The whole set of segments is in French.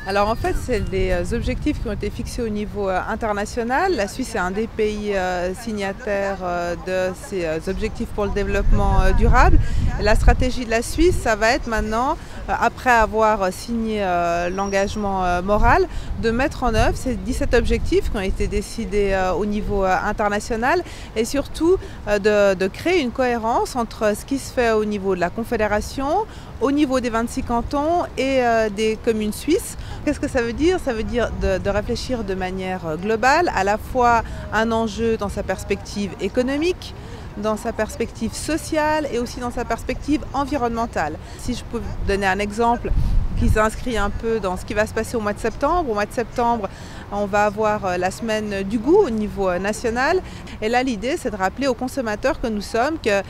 Alors en fait, c'est des objectifs qui ont été fixés au niveau international. La Suisse est un des pays signataires de ces objectifs pour le développement durable. Et la stratégie de la Suisse, ça va être maintenant, après avoir signé l'engagement moral, de mettre en œuvre ces 17 objectifs qui ont été décidés au niveau international et surtout de créer une cohérence entre ce qui se fait au niveau de la Confédération, au niveau des 26 cantons et des communes suisses. Qu'est-ce que ça veut dire? Ça veut dire de réfléchir de manière globale, à la fois un enjeu dans sa perspective économique, dans sa perspective sociale et aussi dans sa perspective environnementale. Si je peux vous donner un exemple qui s'inscrit un peu dans ce qui va se passer au mois de septembre. Au mois de septembre, on va avoir la semaine du goût au niveau national. Et là, l'idée, c'est de rappeler aux consommateurs que nous sommes que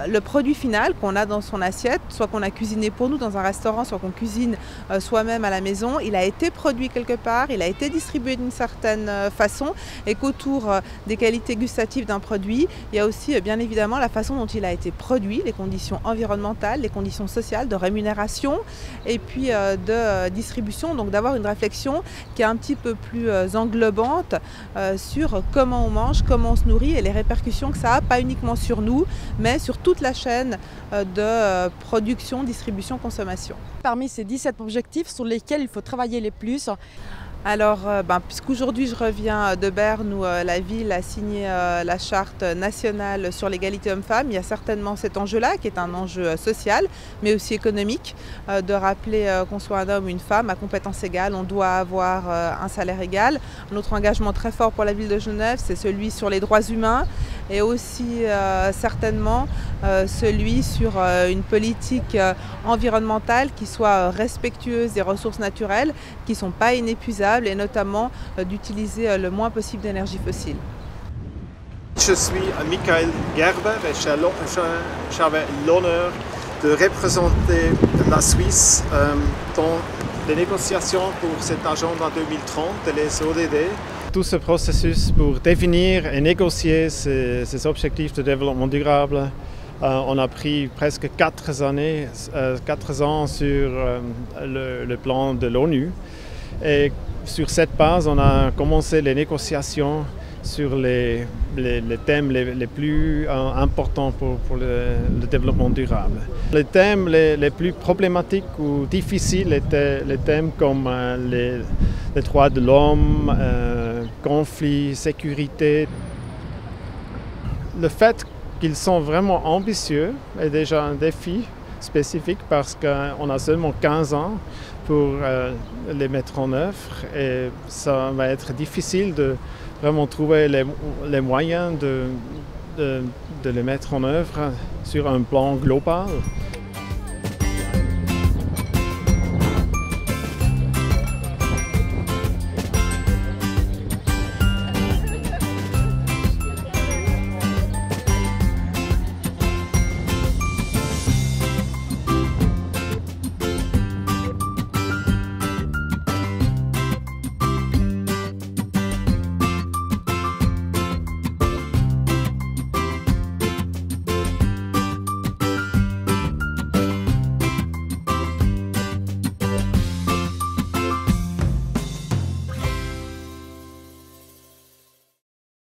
le produit final qu'on a dans son assiette, soit qu'on a cuisiné pour nous dans un restaurant, soit qu'on cuisine soi-même à la maison, il a été produit quelque part, il a été distribué d'une certaine façon et qu'autour des qualités gustatives d'un produit, il y a aussi bien évidemment la façon dont il a été produit, les conditions environnementales, les conditions sociales, de rémunération et puis de distribution, donc d'avoir une réflexion qui est un petit peu plus englobante sur comment on mange, comment on se nourrit et les répercussions que ça a, pas uniquement sur nous, mais sur toute la chaîne de production, distribution, consommation. Parmi ces 17 objectifs sur lesquels il faut travailler les plus, alors, puisqu'aujourd'hui je reviens de Berne où la ville a signé la charte nationale sur l'égalité homme-femme, il y a certainement cet enjeu-là qui est un enjeu social mais aussi économique, de rappeler qu'on soit un homme ou une femme à compétences égales, on doit avoir un salaire égal. Un autre engagement très fort pour la ville de Genève, c'est celui sur les droits humains et aussi certainement celui sur une politique environnementale qui soit respectueuse des ressources naturelles, qui ne sont pas inépuisables et notamment d'utiliser le moins possible d'énergie fossile. Je suis Michael Gerber et j'avais l'honneur de représenter la Suisse dans les négociations pour cet agenda 2030 et les ODD. Tout ce processus pour définir et négocier ces objectifs de développement durable, on a pris presque 4 ans sur le plan de l'ONU. Et sur cette base, on a commencé les négociations sur les thèmes les plus importants pour le développement durable. Les thèmes les plus problématiques ou difficiles étaient les thèmes comme les droits de l'homme, conflits, sécurité. Le fait qu'ils sont vraiment ambitieux est déjà un défi spécifique parce qu'on a seulement 15 ans pour les mettre en œuvre et ça va être difficile de vraiment trouver les moyens de les mettre en œuvre sur un plan global.